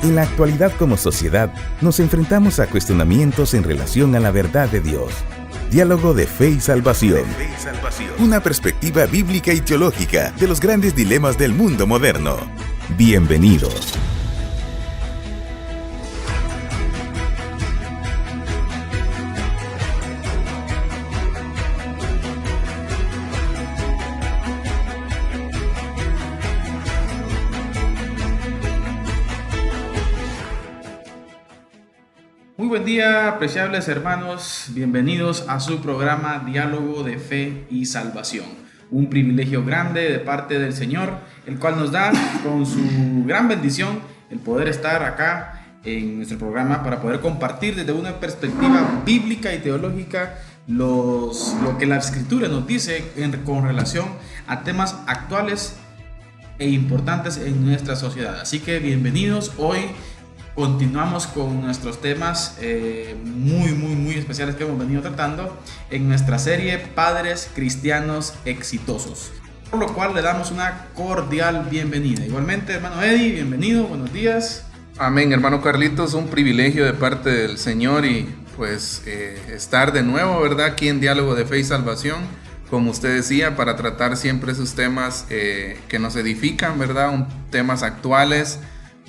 En la actualidad como sociedad, nos enfrentamos a cuestionamientos en relación a la verdad de Dios. Diálogo de Fe y Salvación. Una perspectiva bíblica y teológica de los grandes dilemas del mundo moderno. Bienvenidos. Muy buen día, apreciables hermanos, bienvenidos a su programa Diálogo de Fe y Salvación. Un privilegio grande de parte del Señor, el cual nos da con su gran bendición el poder estar acá en nuestro programa para poder compartir desde una perspectiva bíblica y teológica lo que la Escritura nos dice con relación a temas actuales e importantes en nuestra sociedad. Así que bienvenidos. Hoy continuamos con nuestros temas muy especiales que hemos venido tratando en nuestra serie Padres Cristianos Exitosos, por lo cual le damos una cordial bienvenida. Igualmente, hermano Eddie, bienvenido, buenos días. Amén, hermano Carlitos, un privilegio de parte del Señor y pues estar de nuevo, ¿verdad? Aquí en Diálogo de Fe y Salvación, como usted decía, para tratar siempre esos temas que nos edifican, ¿verdad? Temas actuales,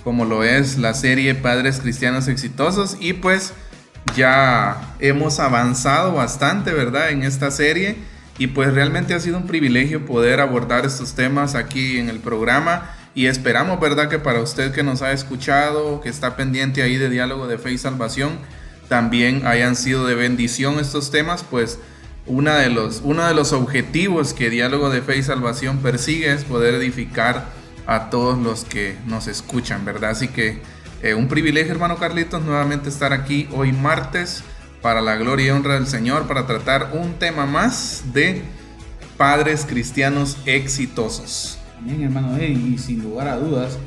como lo es la serie Padres Cristianos Exitosos, y pues ya hemos avanzado bastante, ¿verdad?, en esta serie, y pues realmente ha sido un privilegio poder abordar estos temas aquí en el programa, y esperamos, ¿verdad?, que para usted que nos ha escuchado, que está pendiente ahí de Diálogo de Fe y Salvación, también hayan sido de bendición estos temas. Pues uno de los objetivos que Diálogo de Fe y Salvación persigue es poder edificar a todos los que nos escuchan, ¿verdad? Así que un privilegio, hermano Carlitos, nuevamente estar aquí hoy martes para la gloria y honra del Señor, para tratar un tema más de padres cristianos exitosos. Bien, hermano Eddie, y sin lugar a dudas,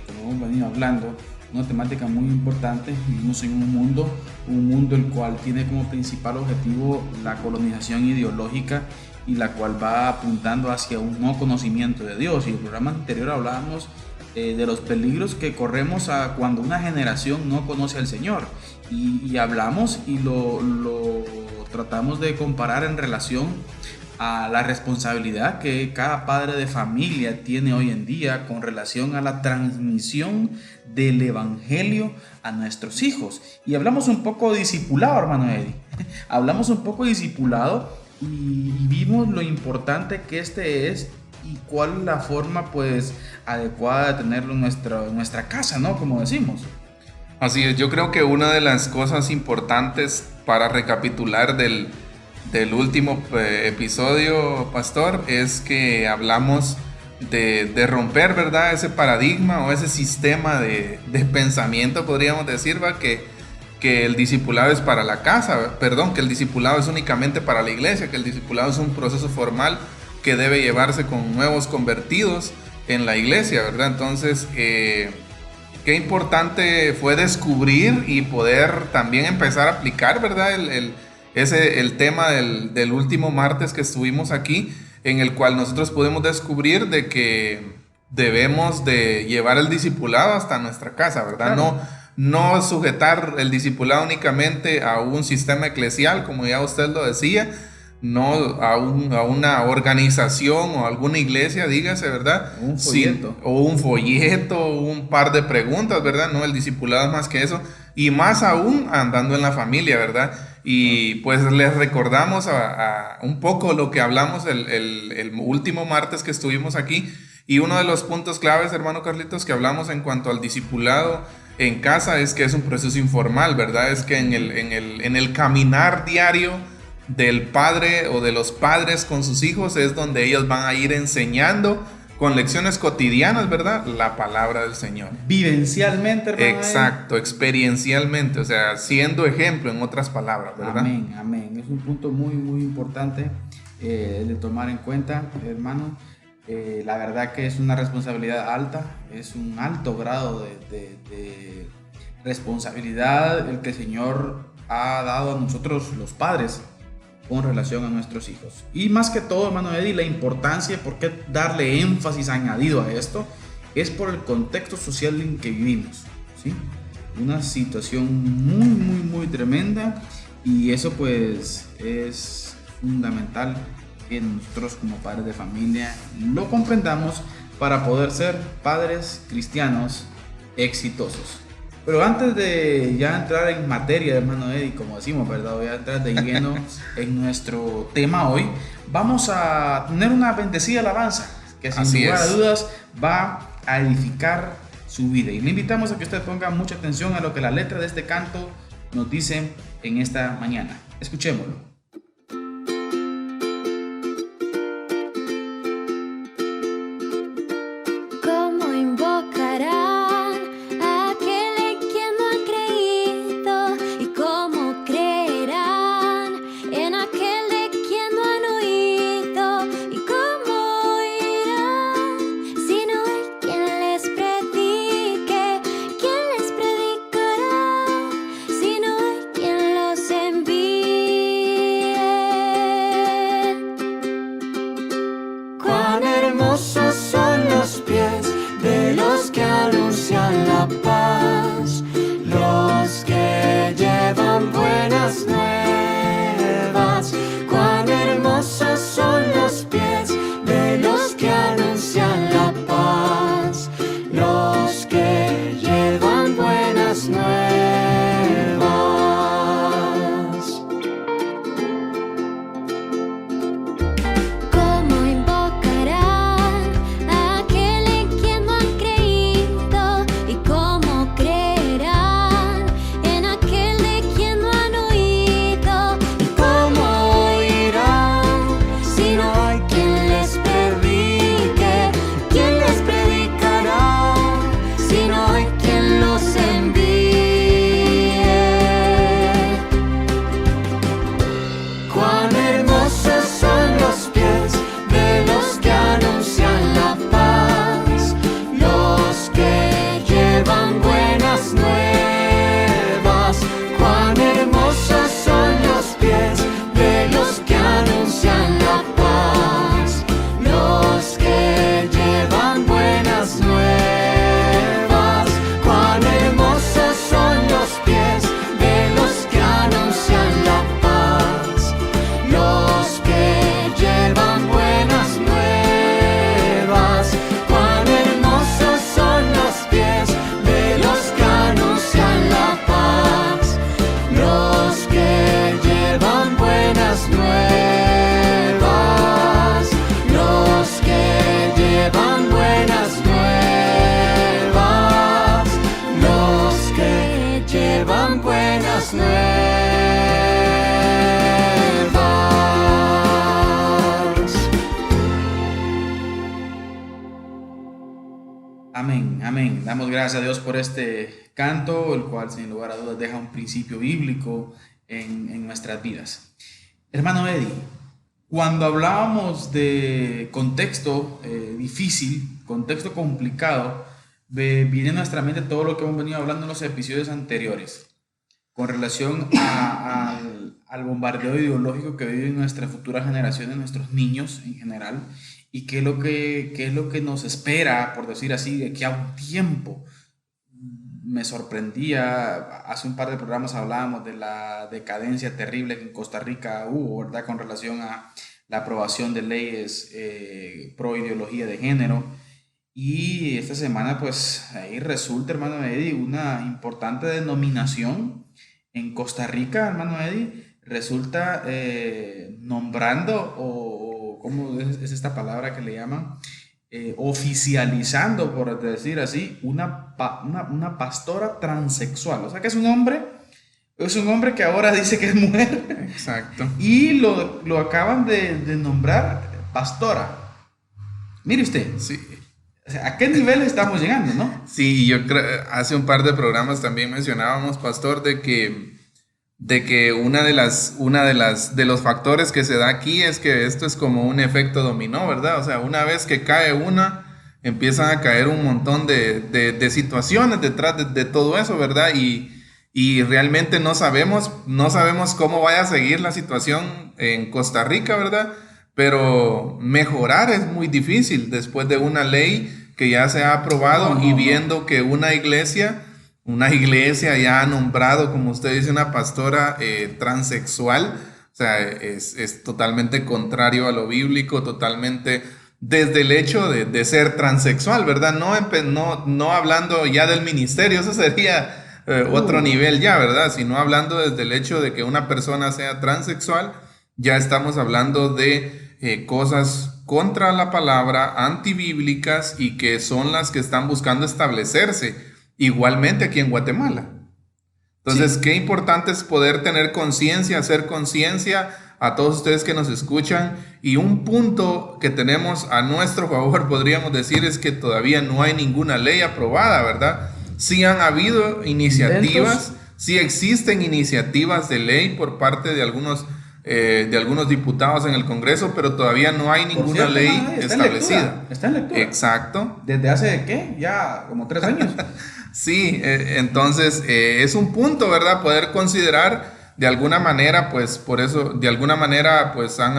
como hemos venido hablando, una temática muy importante. Vivimos en un mundo el cual tiene como principal objetivo la colonización ideológica, y la cual va apuntando hacia un no conocimiento de Dios. Y en el programa anterior hablábamos de los peligros que corremos cuando una generación no conoce al Señor, y hablamos y lo tratamos de comparar en relación a la responsabilidad que cada padre de familia tiene hoy en día con relación a la transmisión del evangelio a nuestros hijos. Y hablamos un poco de discipulado, hermano Eddie. Hablamos un poco de discipulado y vimos lo importante que este es y cuál es la forma pues adecuada de tenerlo en nuestra casa, ¿no? Como decimos. Así es, yo creo que una de las cosas importantes para recapitular del último episodio, pastor, es que hablamos de romper, ¿verdad?, ese paradigma o ese sistema de pensamiento, podríamos decir, ¿va? Que el discipulado es para la casa, que el discipulado es únicamente para la iglesia, que el discipulado es un proceso formal que debe llevarse con nuevos convertidos en la iglesia, ¿verdad? Entonces, qué importante fue descubrir y poder también empezar a aplicar, ¿verdad?, el tema del último martes que estuvimos aquí, en el cual nosotros podemos descubrir de que debemos de llevar el discipulado hasta nuestra casa, ¿verdad? Claro. No sujetar el discipulado únicamente a un sistema eclesial, como ya usted lo decía, no a una organización o alguna iglesia, dígase, ¿verdad? Un folleto. O un folleto, un par de preguntas, ¿verdad? No, el discipulado es más que eso, y más aún andando en la familia, ¿verdad? Y pues les recordamos a un poco lo que hablamos el último martes que estuvimos aquí, y uno de los puntos claves, hermano Carlitos, que hablamos en cuanto al discipulado en casa es que es un proceso informal, ¿verdad? Es que en el caminar diario del padre o de los padres con sus hijos es donde ellos van a ir enseñando con lecciones cotidianas, ¿verdad?, la palabra del Señor. Vivencialmente, hermano. Exacto, experiencialmente, o sea, siendo ejemplo, en otras palabras, ¿verdad? Amén. Es un punto muy importante de tomar en cuenta, hermano. La verdad que es una responsabilidad alta, es un alto grado de responsabilidad el que el Señor ha dado a nosotros los padres con relación a nuestros hijos. Y más que todo, hermano Eddie, la importancia, por qué darle énfasis añadido a esto, es por el contexto social en que vivimos. ¿sí? Una situación muy, muy, muy tremenda, y eso pues es fundamental que nosotros como padres de familia lo comprendamos para poder ser padres cristianos exitosos. Pero antes de ya entrar en materia, hermano Eddie, como decimos, ¿verdad? Voy a entrar de lleno en nuestro tema hoy. Vamos a tener una bendecida alabanza que sin lugar a dudas va a edificar su vida. Y le invitamos a que usted ponga mucha atención a lo que la letra de este canto nos dice en esta mañana. Escuchémoslo. Amén, amén. Damos gracias a Dios por este canto, el cual sin lugar a dudas deja un principio bíblico en nuestras vidas. Hermano Eddie, cuando hablábamos de contexto difícil, contexto complicado, viene a nuestra mente todo lo que hemos venido hablando en los episodios anteriores con relación al bombardeo ideológico que viven nuestras futuras generaciones, nuestros niños en general, y qué es lo que nos espera, por decir así, de aquí a un tiempo. Me sorprendía, hace un par de programas hablábamos de la decadencia terrible que en Costa Rica hubo, ¿verdad?, con relación a la aprobación de leyes pro ideología de género. Y esta semana, pues, ahí resulta, hermano Eddie, una importante denominación en Costa Rica, hermano Eddie, resulta nombrando, o ¿cómo es esta palabra que le llaman? Oficializando, por decir así, una pastora transexual. O sea que es un hombre que ahora dice que es mujer. Exacto. Y lo acaban de nombrar pastora. Mire usted. Sí. O sea, ¿a qué nivel estamos llegando, no? Sí, yo creo, hace un par de programas también mencionábamos, pastor, de que una de los factores que se da aquí es que esto es como un efecto dominó, ¿verdad? O sea, una vez que cae una, empiezan a caer un montón de situaciones detrás de todo eso, ¿verdad? Y realmente no sabemos cómo vaya a seguir la situación en Costa Rica, ¿verdad? Pero mejorar es muy difícil después de una ley que ya se ha aprobado y viendo que una iglesia una iglesia ya ha nombrado, como usted dice, una pastora transexual. O sea, es totalmente contrario a lo bíblico, totalmente desde el hecho de ser transexual, ¿verdad? No hablando ya del ministerio, eso sería otro nivel ya, ¿verdad? Sino hablando desde el hecho de que una persona sea transexual, ya estamos hablando de cosas contra la palabra, antibíblicas, y que son las que están buscando establecerse igualmente aquí en Guatemala. Entonces, sí, qué importante es poder tener conciencia, hacer conciencia a todos ustedes que nos escuchan. Y un punto que tenemos a nuestro favor, podríamos decir, es que todavía no hay ninguna ley aprobada, ¿verdad? Sí han habido iniciativas, sí existen iniciativas de ley por parte de algunos diputados en el Congreso, pero todavía no hay ninguna ley establecida. Está en lectura. Exacto. ¿Desde hace qué? Ya como 3 años. Sí, entonces es un punto, ¿verdad? Poder considerar de alguna manera, pues por eso, de alguna manera, pues han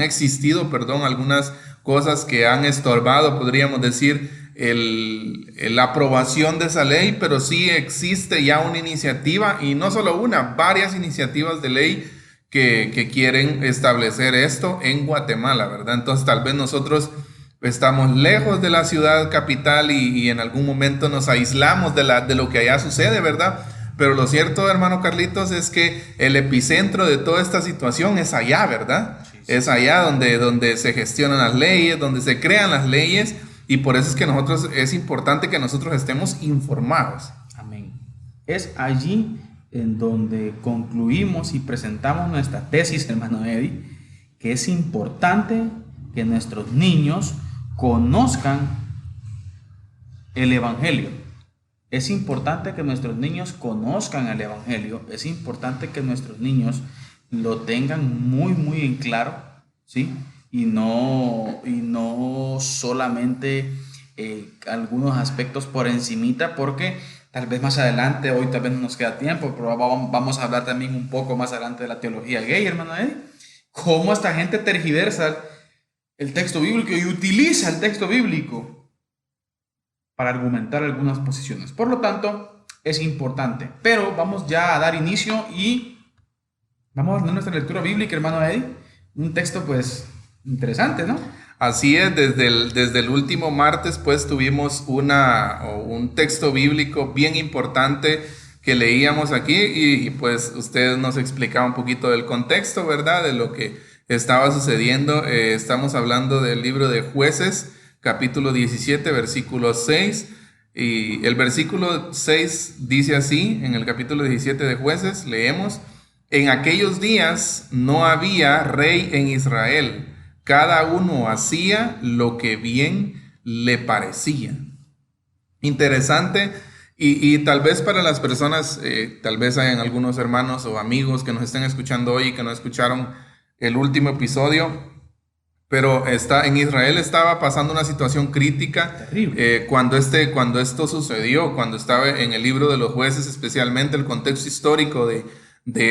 existido, algunas cosas que han estorbado, podríamos decir, la aprobación de esa ley, pero sí existe ya una iniciativa, y no solo una, varias iniciativas de ley que quieren establecer esto en Guatemala, ¿verdad? Entonces tal vez nosotros estamos lejos de la ciudad capital y en algún momento nos aislamos de lo que allá sucede, ¿verdad? Pero lo cierto, hermano Carlitos, es que el epicentro de toda esta situación es allá, ¿verdad? Sí. Es allá donde se gestionan las leyes, donde se crean las leyes, y por eso es que es importante que nosotros estemos informados. Amén. Es allí en donde concluimos y presentamos nuestra tesis, hermano Eddie, que es importante que nuestros niños conozcan el Evangelio. Es importante que nuestros niños conozcan el Evangelio. Es importante que nuestros niños lo tengan muy, muy en claro, ¿sí? Y no solamente algunos aspectos por encimita, porque tal vez más adelante, hoy tal vez no nos queda tiempo, pero vamos a hablar también un poco más adelante de la teología gay, hermano Eddie. Cómo esta gente tergiversa el texto bíblico y utiliza el texto bíblico para argumentar algunas posiciones. Por lo tanto, es importante. Pero vamos ya a dar inicio y vamos a ver nuestra lectura bíblica, hermano Eddie. Un texto, pues, interesante, ¿no? Así es, desde el último martes, pues, tuvimos un texto bíblico bien importante que leíamos aquí y pues usted nos explicaba un poquito del contexto, ¿verdad? De lo que estaba sucediendo. Estamos hablando del libro de Jueces, capítulo 17, versículo 6, y el versículo 6 dice así, en el capítulo 17 de Jueces, leemos: en aquellos días no había rey en Israel, cada uno hacía lo que bien le parecía. Interesante, y tal vez para las personas, tal vez hayan algunos hermanos o amigos que nos estén escuchando hoy y que no escucharon el último episodio, pero en Israel estaba pasando una situación crítica cuando esto sucedió, cuando estaba en el libro de los Jueces, especialmente el contexto histórico de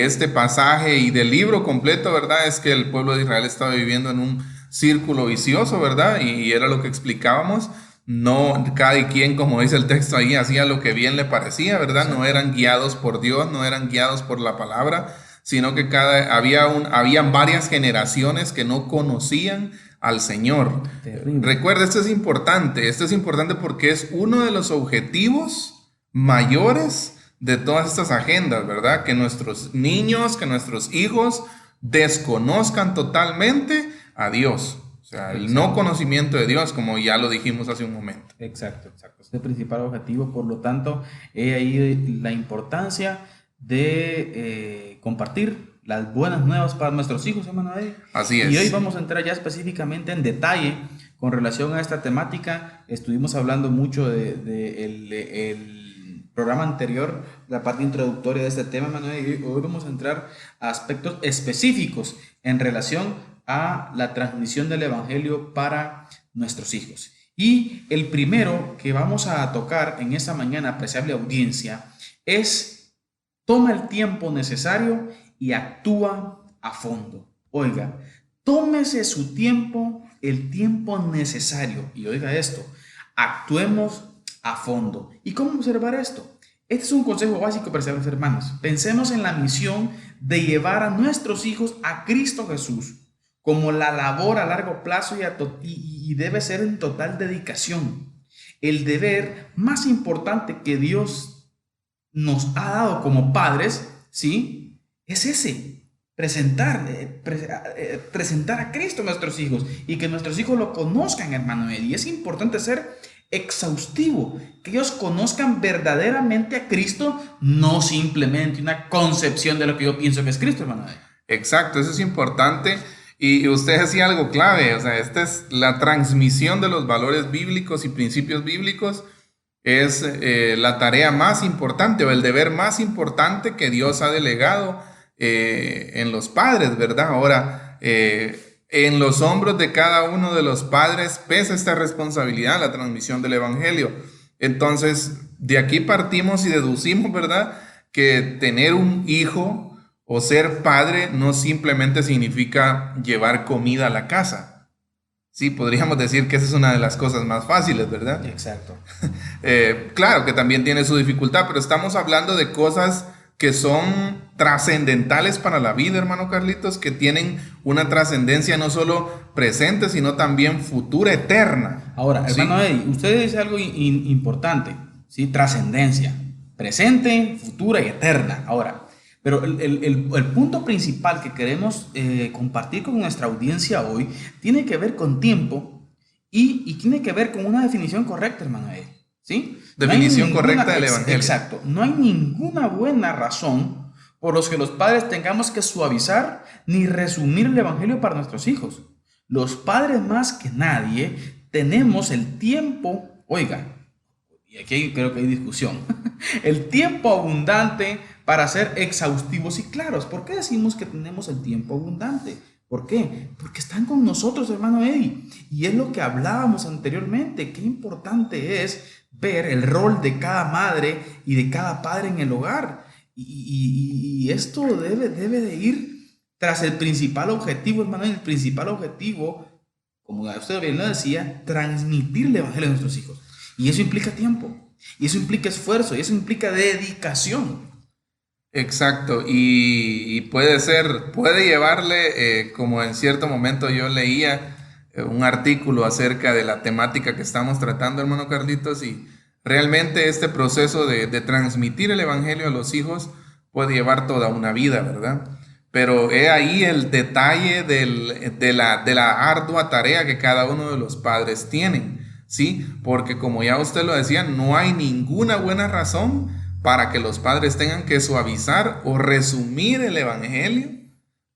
este pasaje y del libro completo, ¿verdad? Es que el pueblo de Israel estaba viviendo en un círculo vicioso, ¿verdad? Y era lo que explicábamos. No, cada quien, como dice el texto ahí, hacía lo que bien le parecía, ¿verdad? No eran guiados por Dios, no eran guiados por la palabra, sino que habían varias generaciones que no conocían al Señor. Terrible. Recuerda, esto es importante porque es uno de los objetivos mayores de todas estas agendas, ¿verdad? Que nuestros niños, que nuestros hijos desconozcan totalmente a Dios. O sea, el no conocimiento de Dios, como ya lo dijimos hace un momento. Exacto. Es el principal objetivo, por lo tanto, ahí la importancia de compartir las buenas nuevas para nuestros hijos, hermano Eddie. Así es. Y hoy vamos a entrar ya específicamente en detalle con relación a esta temática. Estuvimos hablando mucho el programa anterior, la parte introductoria de este tema, hermano Eddie. Hoy vamos a entrar a aspectos específicos en relación a la transmisión del Evangelio para nuestros hijos. Y el primero que vamos a tocar en esta mañana, apreciable audiencia, es: toma el tiempo necesario y actúa a fondo. Oiga, tómese su tiempo, el tiempo necesario. Y oiga esto, actuemos a fondo. ¿Y cómo observar esto? Este es un consejo básico para los hermanos. Pensemos en la misión de llevar a nuestros hijos a Cristo Jesús como la labor a largo plazo y debe ser en total dedicación. El deber más importante que Dios nos ha dado como padres, ¿sí?, es ese. Presentar a Cristo a nuestros hijos y que nuestros hijos lo conozcan, hermano Eddie. Es importante ser exhaustivo, que ellos conozcan verdaderamente a Cristo, no simplemente una concepción de lo que yo pienso que es Cristo, hermano Eddie. Exacto, eso es importante. Y usted decía algo clave, o sea, esta es la transmisión de los valores bíblicos y principios bíblicos. Es la tarea más importante o el deber más importante que Dios ha delegado en los padres, ¿verdad? Ahora, en los hombros de cada uno de los padres pesa esta responsabilidad, la transmisión del evangelio. Entonces, de aquí partimos y deducimos, ¿verdad?, que tener un hijo o ser padre no simplemente significa llevar comida a la casa. Sí, podríamos decir que esa es una de las cosas más fáciles, ¿verdad? Exacto. Claro que también tiene su dificultad, pero estamos hablando de cosas que son trascendentales para la vida, hermano Carlitos, que tienen una trascendencia no solo presente, sino también futura, eterna. Ahora, ¿sí? hermano Eddie, usted dice algo importante, ¿sí? Trascendencia, presente, futura y eterna. Ahora, pero el punto principal que queremos compartir con nuestra audiencia hoy tiene que ver con tiempo y tiene que ver con una definición correcta, hermano Eddie, ¿sí? Definición correcta del evangelio. Exacto. No hay ninguna buena razón por los que los padres tengamos que suavizar ni resumir el evangelio para nuestros hijos. Los padres más que nadie tenemos el tiempo, oiga, y aquí creo que hay discusión, el tiempo abundante para ser exhaustivos y claros. ¿Por qué decimos que tenemos el tiempo abundante? ¿Por qué? Porque están con nosotros, hermano Eddie. Y es lo que hablábamos anteriormente. Qué importante es ver el rol de cada madre y de cada padre en el hogar. Y esto debe de ir tras el principal objetivo, hermano. El principal objetivo, como usted bien lo decía, transmitir el evangelio a nuestros hijos. Y eso implica tiempo, y eso implica esfuerzo, y eso implica dedicación. Exacto, y puede llevarle, como en cierto momento yo leía un artículo acerca de la temática que estamos tratando, hermano Carlitos, y realmente este proceso de transmitir el evangelio a los hijos puede llevar toda una vida, ¿verdad? Pero he ahí el detalle de la ardua tarea que cada uno de los padres tienen, ¿sí? Porque como ya usted lo decía, no hay ninguna buena razón para que los padres tengan que suavizar o resumir el evangelio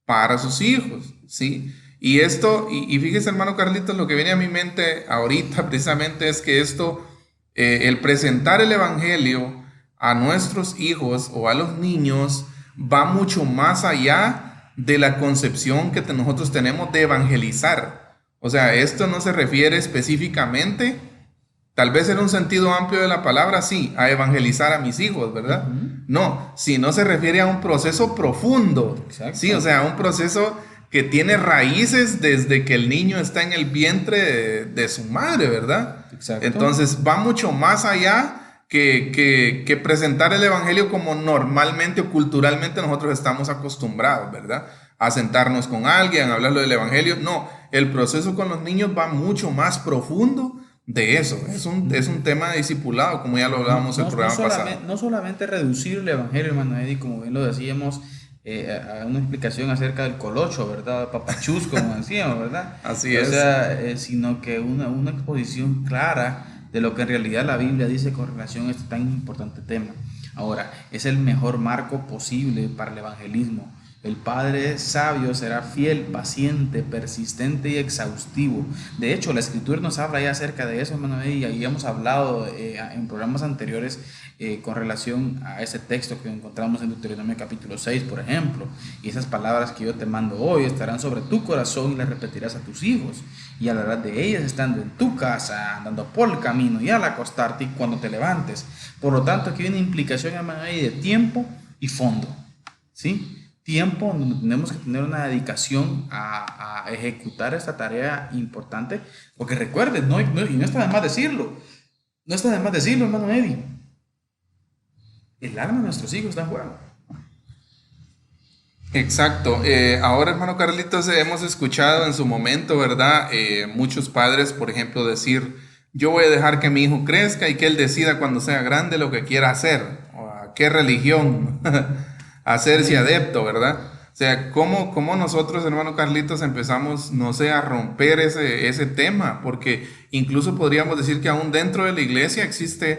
para sus hijos, ¿sí? Y esto, y fíjese, hermano Carlitos, lo que viene a mi mente ahorita precisamente es que esto, el presentar el evangelio a nuestros hijos o a los niños va mucho más allá de la concepción que nosotros tenemos de evangelizar. O sea, esto no se refiere específicamente, tal vez en un sentido amplio de la palabra, sí, a evangelizar a mis hijos, ¿verdad? No, sino se refiere a un proceso profundo. Exacto. Sí, o sea, un proceso que tiene raíces desde que el niño está en el vientre de su madre, ¿verdad? Exacto. Entonces va mucho más allá que presentar el evangelio como normalmente o culturalmente nosotros estamos acostumbrados, ¿verdad? A sentarnos con alguien, a hablarlo del evangelio. No, el proceso con los niños va mucho más profundo de eso. Es un tema de discipulado, como ya lo hablábamos en el programa pasado. No solamente reducir el evangelio, hermano Eddie, como bien lo decíamos, a una explicación acerca del colocho, ¿verdad? Papachus, como decíamos, ¿verdad? Así es. O sea, sino que una exposición clara de lo que en realidad la Biblia dice con relación a este tan importante tema. Ahora, es el mejor marco posible para el evangelismo. El padre sabio será fiel, paciente, persistente y exhaustivo. De hecho, la Escritura nos habla ya acerca de eso, hermano, y ahí hemos hablado en programas anteriores con relación a ese texto que encontramos en Deuteronomio capítulo 6, por ejemplo. Y esas palabras que yo te mando hoy estarán sobre tu corazón y las repetirás a tus hijos. Y hablarás de ellas estando en tu casa, andando por el camino y al acostarte y cuando te levantes. Por lo tanto, aquí hay una implicación, hermano, de tiempo y fondo, ¿sí? Tiempo donde tenemos que tener una dedicación a ejecutar esta tarea importante, porque recuerden, y no está de más decirlo, hermano Eddie, el alma de nuestros hijos está en juego. Exacto. Ahora, hermano Carlitos, hemos escuchado en su momento, ¿verdad? Muchos padres, por ejemplo, decir, yo voy a dejar que mi hijo crezca y que él decida cuando sea grande lo que quiera hacer, o a qué religión hacerse adepto, ¿verdad? O sea, ¿cómo nosotros, hermano Carlitos, empezamos, no sé, a romper ese tema? Porque incluso podríamos decir que aún dentro de la iglesia existen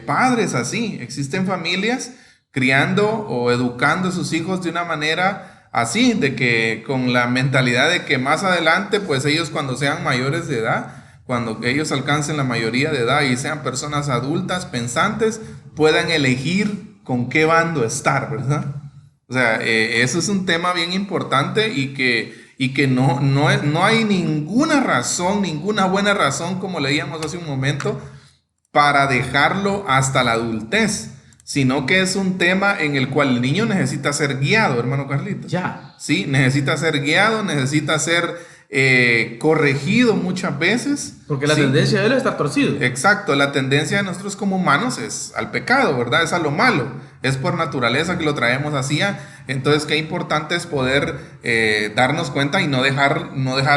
padres así, existen familias criando o educando a sus hijos de una manera así, de que con la mentalidad de que más adelante, pues ellos cuando sean mayores de edad, cuando ellos alcancen la mayoría de edad y sean personas adultas, pensantes, puedan elegir con qué bando estar, ¿verdad? O sea, eso es un tema bien importante y que no hay ninguna razón, ninguna buena razón, como leíamos hace un momento, para dejarlo hasta la adultez, sino que es un tema en el cual el niño necesita ser guiado, hermano Carlitos. Ya. Sí, necesita ser guiado, necesita ser corregido muchas veces. Porque la tendencia de él es estar torcido. Exacto, la tendencia de nosotros como humanos es al pecado, ¿verdad? Es a lo malo. Es por naturaleza que lo traemos así. Entonces, qué importante es poder darnos cuenta y no dejar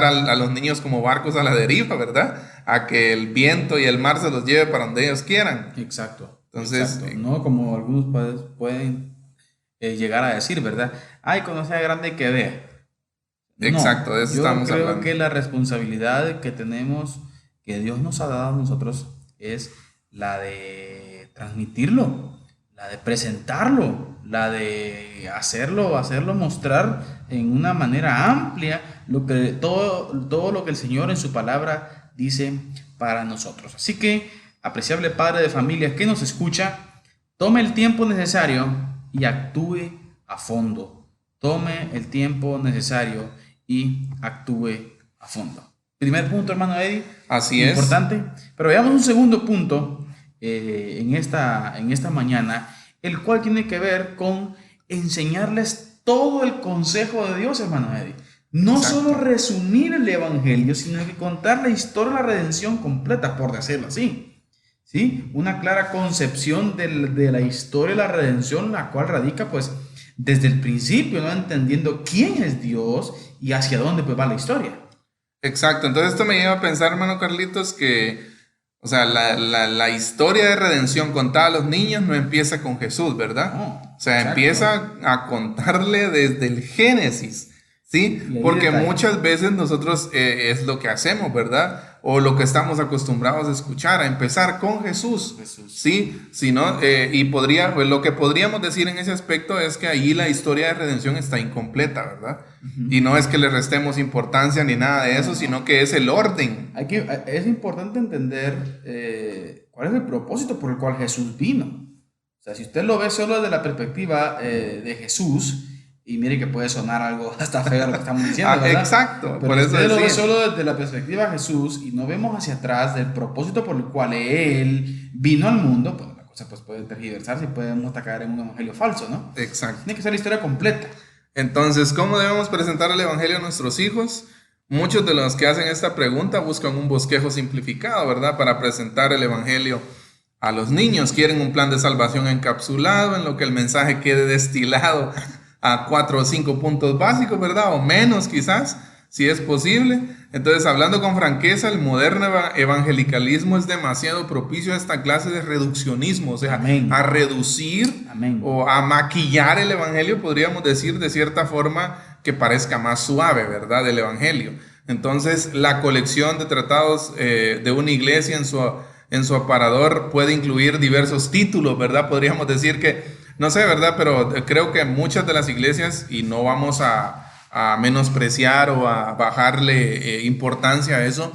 a los niños como barcos a la deriva, ¿verdad? A que el viento y el mar se los lleve para donde ellos quieran. Exacto. Entonces, exacto, ¿no? Como algunos padres pueden llegar a decir, ¿verdad? Ay, cuando sea grande que vea. Exacto, de eso estamos hablando. Yo creo que la responsabilidad que tenemos, que Dios nos ha dado a nosotros, es la de transmitirlo, la de presentarlo, la de hacerlo mostrar en una manera amplia todo lo que el Señor en su palabra dice para nosotros. Así que, apreciable padre de familia que nos escucha, tome el tiempo necesario y actúe a fondo. Tome el tiempo necesario y actúe a fondo. Primer punto, hermano Eddie. Así es. Importante. Pero veamos un segundo punto en esta mañana, el cual tiene que ver con enseñarles todo el consejo de Dios, hermano Eddie. No Exacto. solo resumir el evangelio, sino que contar la historia de la redención completa, por decirlo así. ¿Sí? Una clara concepción de la historia de la redención, la cual radica pues desde el principio, ¿no? Entendiendo quién es Dios y hacia dónde pues va la historia. Exacto, entonces esto me lleva a pensar, hermano Carlitos, que o sea, la historia de redención contada a los niños no empieza con Jesús, ¿verdad? No, o sea, exacto. Empieza a contarle desde el Génesis, ¿sí? Porque muchas veces nosotros es lo que hacemos, ¿verdad? O lo que estamos acostumbrados a escuchar, a empezar con Jesús. ¿Sí? Si no, pues lo que podríamos decir en ese aspecto es que ahí la historia de redención está incompleta, ¿verdad? Y no es que le restemos importancia ni nada de eso, sino que es el orden. Es importante entender cuál es el propósito por el cual Jesús vino. O sea, si usted lo ve solo desde la perspectiva de Jesús, y mire que puede sonar algo hasta feo lo que estamos diciendo, ¿verdad? Exacto. Pero por si eso usted lo ve decía. solo desde la perspectiva de Jesús y no vemos hacia atrás del propósito por el cual Él vino al mundo, pues la cosa pues puede tergiversarse y podemos caer en un evangelio falso, ¿no? Exacto. Tiene que ser la historia completa. Entonces, ¿cómo debemos presentar el evangelio a nuestros hijos? Muchos de los que hacen esta pregunta buscan un bosquejo simplificado, ¿verdad? Para presentar el evangelio a los niños. Quieren un plan de salvación encapsulado en lo que el mensaje quede destilado a 4 o 5 puntos básicos, ¿verdad? O menos quizás, si es posible. Entonces, hablando con franqueza, el moderno evangelicalismo es demasiado propicio a esta clase de reduccionismo, o sea, Amén. a reducir Amén. o a maquillar el evangelio, podríamos decir de cierta forma que parezca más suave, ¿verdad? Del evangelio. Entonces, la colección de tratados de una iglesia en su aparador puede incluir diversos títulos, ¿verdad? Podríamos decir que no sé, ¿verdad? Pero creo que muchas de las iglesias, y no vamos a menospreciar o a bajarle importancia a eso,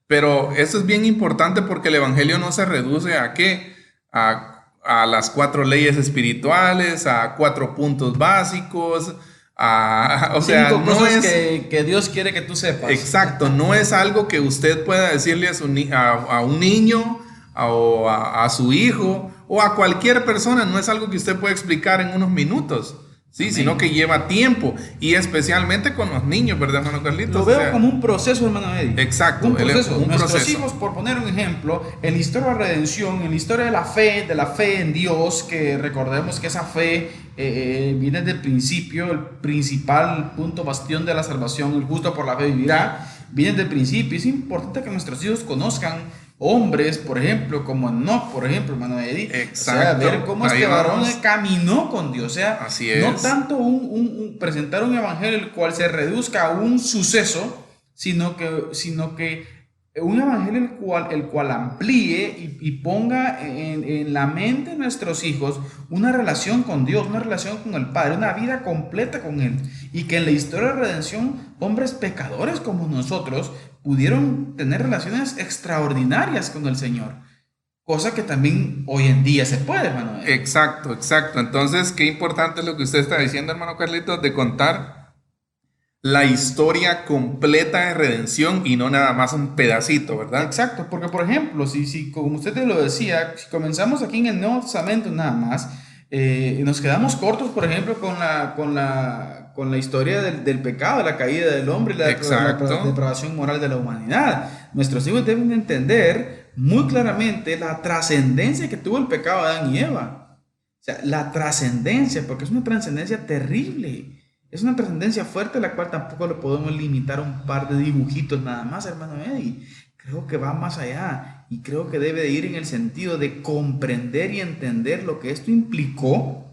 pero eso es bien importante porque el evangelio no se reduce a ¿qué? A las 4 leyes espirituales, a 4 puntos básicos, o sea, 5 no cosas es que Dios quiere que tú sepas. Exacto, no es algo que usted pueda decirle a un niño o a su hijo o a cualquier persona, no es algo que usted puede explicar en unos minutos, Sí, Amén. sino que lleva tiempo, y especialmente con los niños, ¿verdad, hermano Carlitos? Lo veo como un proceso, hermano Eddie. Exacto, Un proceso. Nuestros Nuestros hijos, por poner un ejemplo, en la historia de la redención, en la historia de la fe en Dios, que recordemos que esa fe viene del principio, el principal punto bastión de la salvación, el justo por la fe vivirá, viene del principio. Es importante que nuestros hijos conozcan hombres, por ejemplo, como Enoch, por ejemplo, hermano Eddie. Exacto. O sea, ver cómo este varón caminó con Dios. O sea, así es. No tanto presentar un evangelio el cual se reduzca a un suceso, sino que un evangelio el cual amplíe y ponga en la mente de nuestros hijos una relación con Dios, una relación con el Padre, una vida completa con Él. Y que en la historia de la redención, hombres pecadores como nosotros pudieron tener relaciones extraordinarias con el Señor. Cosa que también hoy en día se puede, hermano. Exacto. Entonces, qué importante es lo que usted está diciendo, hermano Carlitos, de contar la historia completa de redención y no nada más un pedacito, ¿verdad? Exacto, porque por ejemplo, si como usted te lo decía, si comenzamos aquí en el Nuevo Testamento nada más, nos quedamos cortos, por ejemplo, con la historia del pecado, de la caída del hombre y la depravación moral de la humanidad. Nuestros hijos deben entender muy claramente la trascendencia que tuvo el pecado de Adán y Eva. O sea, la trascendencia, porque es una trascendencia terrible. Es una trascendencia fuerte, la cual tampoco lo podemos limitar a un par de dibujitos nada más, hermano Eddie. Creo que va más allá y creo que debe de ir en el sentido de comprender y entender lo que esto implicó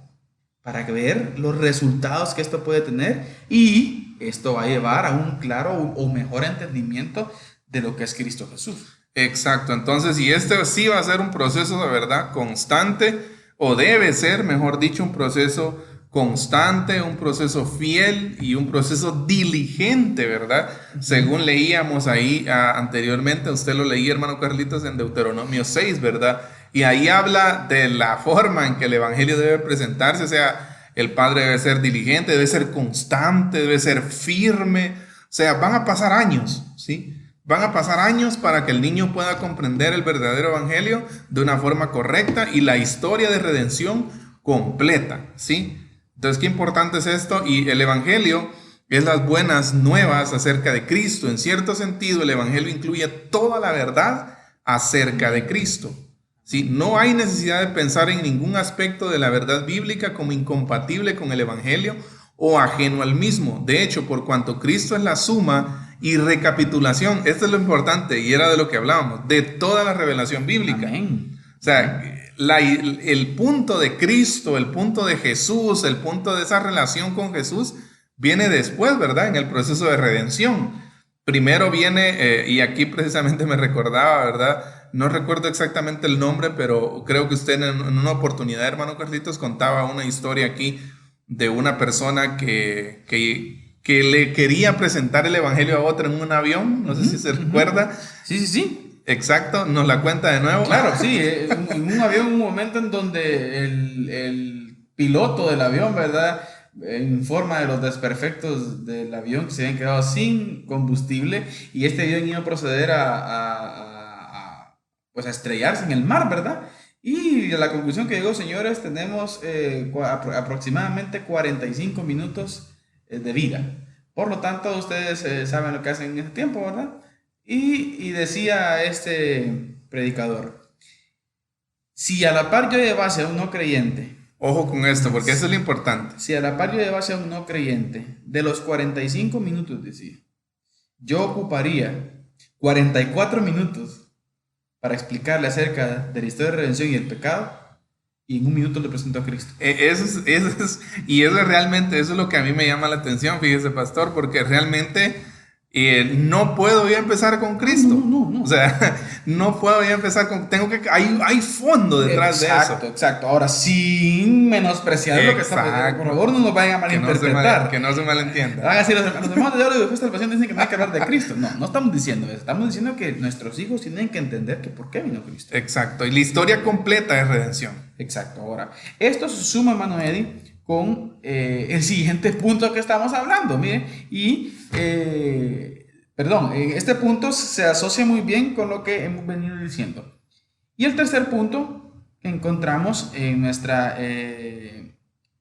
para ver los resultados que esto puede tener, y esto va a llevar a un claro o mejor entendimiento de lo que es Cristo Jesús. Exacto, entonces, y este sí va a ser un proceso de verdad constante, o debe ser, mejor dicho, un proceso constante, un proceso fiel y un proceso diligente, ¿verdad? Según leíamos ahí anteriormente, usted lo leía, hermano Carlitos, en Deuteronomio 6, ¿verdad? Y ahí habla de la forma en que el evangelio debe presentarse. O sea, el padre debe ser diligente, debe ser constante, debe ser firme. O sea, van a pasar años, ¿sí? Van a pasar años para que el niño pueda comprender el verdadero evangelio de una forma correcta y la historia de redención completa, ¿sí? Entonces, qué importante es esto. Y el evangelio es las buenas nuevas acerca de Cristo. En cierto sentido, el evangelio incluye toda la verdad acerca de Cristo, ¿sí? No hay necesidad de pensar en ningún aspecto de la verdad bíblica como incompatible con el evangelio o ajeno al mismo. De hecho, por cuanto Cristo es la suma y recapitulación, esto es lo importante y era de lo que hablábamos, de toda la revelación bíblica. Amén. O sea, el punto de Cristo, el punto de Jesús, el punto de esa relación con Jesús viene después, ¿verdad? En el proceso de redención. Primero viene, y aquí precisamente me recordaba, ¿verdad? No recuerdo exactamente el nombre, pero creo que usted en una oportunidad, hermano Carlitos, contaba una historia aquí de una persona que le quería presentar el evangelio a otra en un avión. No sé si se recuerda. Sí. Exacto, ¿nos la cuenta de nuevo? Claro, sí, en un avión, un momento en donde el piloto del avión, ¿verdad?, informa de los desperfectos del avión que se habían quedado sin combustible y este avión iba a proceder pues a estrellarse en el mar, ¿verdad? Y a la conclusión que llegó, señores, tenemos aproximadamente 45 minutos de vida. Por lo tanto, ustedes saben lo que hacen en ese tiempo, ¿verdad? Y decía este predicador, si a la par yo llevase a un no creyente, ojo con esto, porque eso es lo importante. si a la par yo llevase a un no creyente, de los 45 minutos, decía, yo ocuparía 44 minutos para explicarle acerca de la historia de redención y el pecado, y en un minuto le presento a Cristo. Y eso realmente, eso es lo que a mí me llama la atención, fíjese, pastor, porque realmente no puedo ya empezar con Cristo. No. O sea, no puedo ya empezar con... Hay fondo detrás de eso. Exacto. Ahora, sin menospreciar lo que está pasando, por favor, no nos vayan a malinterpretar. Que no se malentienda. Van a decir, los hermanos de Diálogo de Salvación dicen que no hay que hablar de Cristo. No estamos diciendo eso. Estamos diciendo que nuestros hijos tienen que entender que por qué vino Cristo. Exacto. Y la historia completa es redención. Exacto. Ahora, esto se suma, hermano Eddie, con el siguiente punto que estamos hablando. Miren, este punto se asocia muy bien con lo que hemos venido diciendo. Y el tercer punto que encontramos en nuestra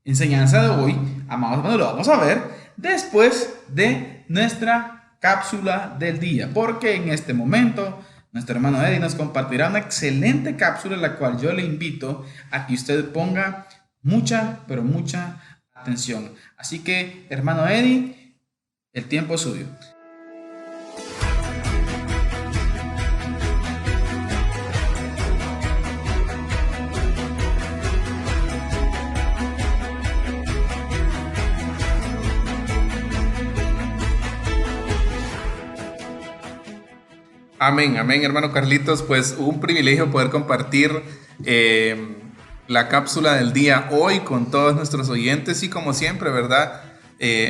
enseñanza de hoy, amados hermanos, lo vamos a ver después de nuestra cápsula del día, porque en este momento nuestro hermano Eddie nos compartirá una excelente cápsula en la cual yo le invito a que usted ponga mucha, pero mucha atención. Así que, hermano Eddie, el tiempo es suyo. Amén, amén, hermano Carlitos. Pues un privilegio poder compartir la cápsula del día hoy con todos nuestros oyentes y como siempre, ¿verdad?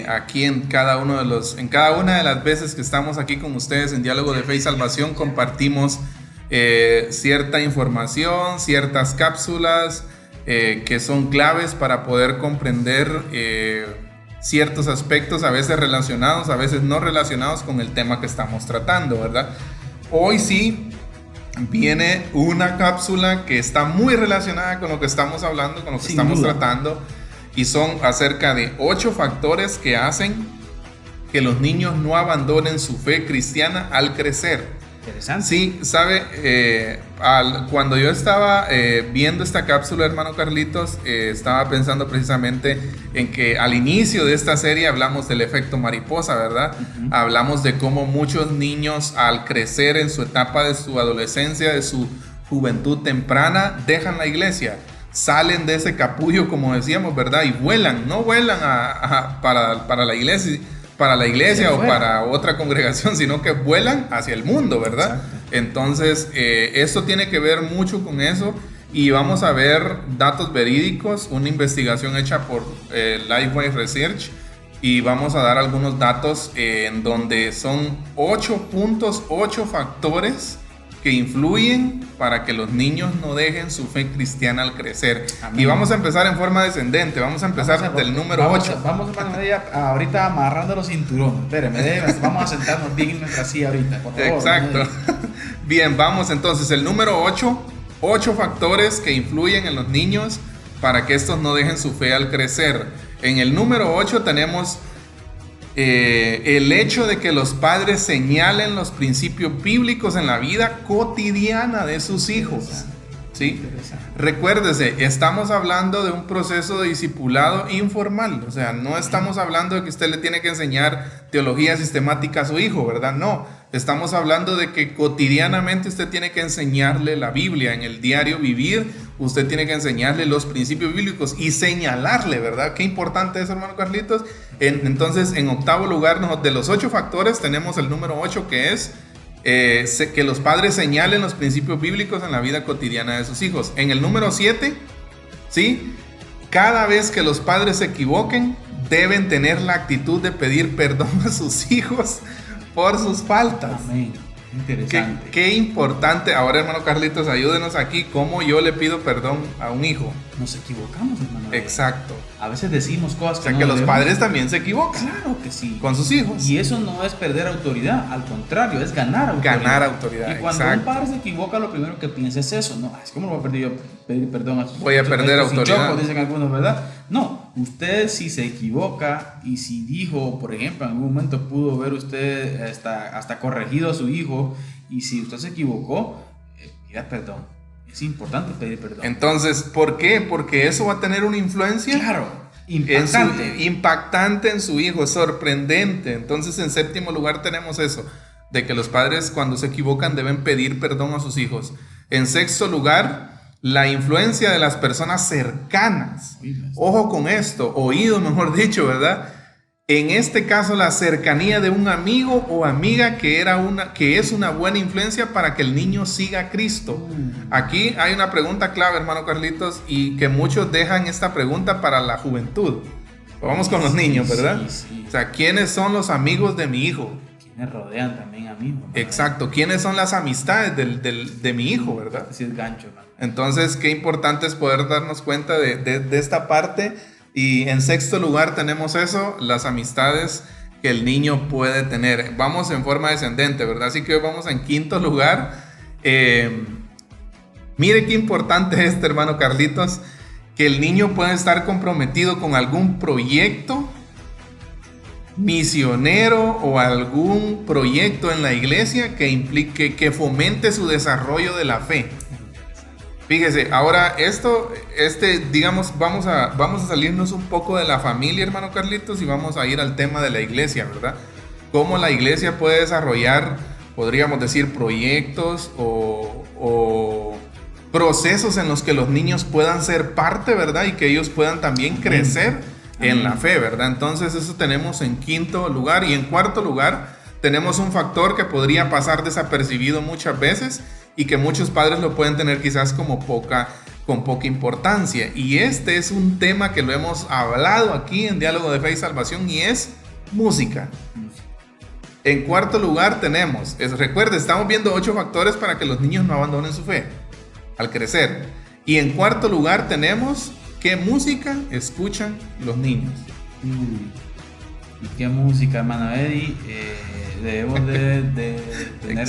Aquí en cada una de las veces que estamos aquí con ustedes en Diálogo de Fe y Salvación compartimos cierta información, ciertas cápsulas que son claves para poder comprender ciertos aspectos, a veces relacionados, a veces no relacionados con el tema que estamos tratando, ¿verdad? Hoy sí viene una cápsula que está muy relacionada con lo que estamos hablando, con lo que estamos tratando, y son acerca de 8 factores que hacen que los niños no abandonen su fe cristiana al crecer. Interesante. Sí, sabe, cuando yo estaba viendo esta cápsula, hermano Carlitos, estaba pensando precisamente en que al inicio de esta serie hablamos del efecto mariposa, ¿verdad? Hablamos de cómo muchos niños al crecer en su etapa de su adolescencia, de su juventud temprana, dejan la iglesia, salen de ese capullo, como decíamos, ¿verdad? Y vuelan, no vuelan para la iglesia o para otra congregación, sino que vuelan hacia el mundo, ¿verdad? Exacto. Entonces, esto tiene que ver mucho con eso y vamos a ver datos verídicos, una investigación hecha por Lifeway Research y vamos a dar algunos datos en donde son 8 puntos, 8 factores que influyen para que los niños no dejen su fe cristiana al crecer. Amén. Y vamos a empezar en forma descendente, vamos a empezar del número 8. Vamos ahorita amarrando los cinturones. Espérame, vamos a sentarnos bien en nuestra silla ahorita, por favor. Exacto. Bien, vamos entonces, el número 8 factores que influyen en los niños para que estos no dejen su fe al crecer. En el número 8 tenemos el hecho de que los padres señalen los principios bíblicos en la vida cotidiana de sus hijos. ¿Sí? Recuérdese, estamos hablando de un proceso de discipulado informal, o sea, no estamos hablando de que usted le tiene que enseñar teología sistemática a su hijo, ¿verdad? No, estamos hablando de que cotidianamente usted tiene que enseñarle la Biblia, en el diario vivir, usted tiene que enseñarle los principios bíblicos y señalarle, ¿verdad? Qué importante es, hermano Carlitos. Entonces, en octavo lugar, de los 8 factores, tenemos el número 8 que es que los padres señalen los principios bíblicos en la vida cotidiana de sus hijos. En el número 7, ¿sí? Cada vez que los padres se equivoquen, deben tener la actitud de pedir perdón a sus hijos por sus faltas. Amén. Interesante. Qué importante. Ahora, hermano Carlitos, ayúdenos aquí. ¿Cómo yo le pido perdón a un hijo? Nos equivocamos, hermano. Exacto. A veces decimos cosas que los padres también se equivocan. Claro que sí. Con sus hijos. Y eso no es perder autoridad, al contrario, es ganar autoridad. Ganar autoridad. Y cuando un padre se equivoca, lo primero que piensa es eso. No, es como lo voy a pedir perdón a sus hijos. Voy a perder autoridad. Chocos, dicen algunos, ¿verdad? No, usted si se equivoca y si dijo, por ejemplo, en algún momento pudo ver usted hasta corregido a su hijo, y si usted se equivocó, pida perdón. Es importante pedir perdón. Entonces, ¿por qué? Porque eso va a tener una influencia. Claro, impactante en su hijo, sorprendente. Entonces, en séptimo lugar tenemos eso, de que los padres cuando se equivocan deben pedir perdón a sus hijos. En sexto lugar, la influencia de las personas cercanas. Ojo con esto, oído mejor dicho, ¿verdad? En este caso, la cercanía de un amigo o amiga que es una buena influencia para que el niño siga a Cristo. Aquí hay una pregunta clave, hermano Carlitos, y que muchos dejan esta pregunta para la juventud. Vamos con los niños, ¿verdad? Sí. O sea, ¿quiénes son los amigos de mi hijo? ¿Quiénes rodean también a mí? ¿Verdad? Exacto. ¿Quiénes son las amistades de mi hijo, verdad? Así es gancho, hermano. Entonces, qué importante es poder darnos cuenta de esta parte. Y en sexto lugar tenemos eso, las amistades que el niño puede tener. Vamos en forma descendente, ¿verdad? Así que hoy vamos en quinto lugar. Mire qué importante es, hermano Carlitos, que el niño puede estar comprometido con algún proyecto misionero o algún proyecto en la iglesia que implique, que fomente su desarrollo de la fe. Fíjese, ahora digamos, vamos a salirnos un poco de la familia, hermano Carlitos, y vamos a ir al tema de la iglesia, ¿verdad? Cómo la iglesia puede desarrollar, podríamos decir, proyectos o procesos en los que los niños puedan ser parte, ¿verdad? Y que ellos puedan también crecer en la fe, ¿verdad? Entonces eso tenemos en quinto lugar. Y en cuarto lugar tenemos un factor que podría pasar desapercibido muchas veces y que muchos padres lo pueden tener quizás con poca importancia. Y este es un tema que lo hemos hablado aquí en Diálogo de Fe y Salvación, y es música. En cuarto lugar tenemos, recuerde, estamos viendo 8 factores para que los niños no abandonen su fe al crecer. Y en cuarto lugar tenemos qué música escuchan los niños. ¿Y qué música, hermano Eddie? Debemos de tener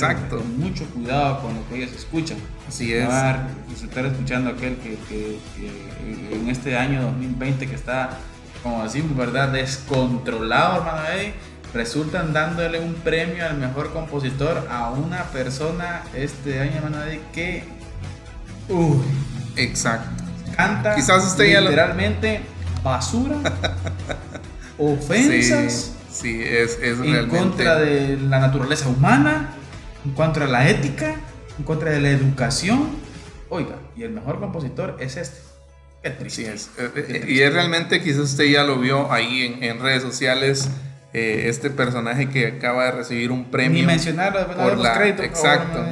mucho cuidado con lo que ellos escuchan. Así es. Estar escuchando aquel que en este año 2020 que está, como decimos, ¿verdad?, descontrolado, hermano Eddie, resultan dándole un premio al mejor compositor a una persona este año, hermano Eddie, que exacto, canta quizás usted literalmente basura, ofensas, sí, es en realmente contra de la naturaleza humana, en contra de la ética, en contra de la educación. Oiga, y el mejor compositor es este. Qué triste. Sí es. Y es realmente, quizás usted ya lo vio ahí en redes sociales, este personaje que acaba de recibir un premio. Ni mencionarlo, por la crédito, exacto.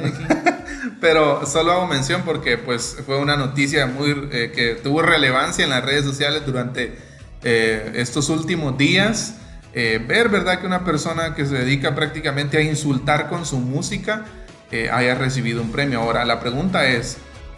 Pero solo hago mención porque pues fue una noticia que tuvo relevancia en las redes sociales durante estos últimos días. Ver, ¿verdad?, que una persona que se dedica prácticamente a insultar con su música haya recibido un premio. Ahora, la pregunta es,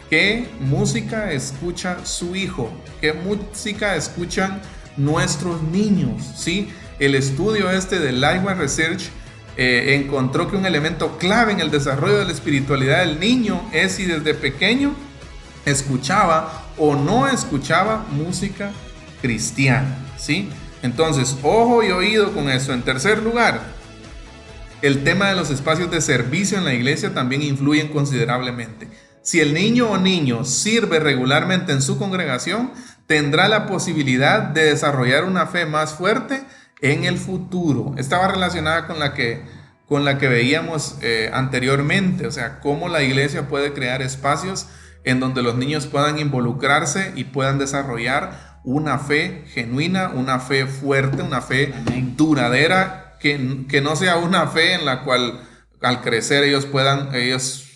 ¿qué música escucha su hijo? ¿Qué música escuchan nuestros niños? ¿Sí? El estudio de Lifeway Research encontró que un elemento clave en el desarrollo de la espiritualidad del niño es si desde pequeño escuchaba o no escuchaba música cristiana, ¿sí? Entonces, ojo y oído con eso. En tercer lugar, el tema de los espacios de servicio en la iglesia también influyen considerablemente. Si el niño o niño sirve regularmente en su congregación, tendrá la posibilidad de desarrollar una fe más fuerte en el futuro. Estaba relacionada con la que veíamos anteriormente, o sea, cómo la iglesia puede crear espacios en donde los niños puedan involucrarse y puedan desarrollar una fe genuina, una fe fuerte, una fe duradera, que no sea una fe en la cual al crecer ellos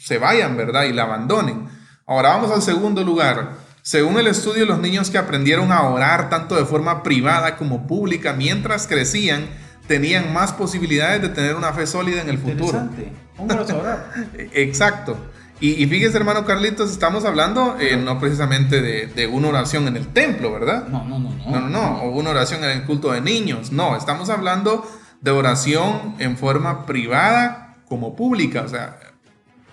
se vayan, ¿verdad?, y la abandonen. Ahora vamos al segundo lugar. Según el estudio, los niños que aprendieron a orar tanto de forma privada como pública mientras crecían tenían más posibilidades de tener una fe sólida en el futuro. ¿Cómo vas a orar? Exacto. Y fíjese, hermano Carlitos, estamos hablando no precisamente de una oración en el templo, ¿verdad? No, o una oración en el culto de niños. No, estamos hablando de oración en forma privada como pública. O sea,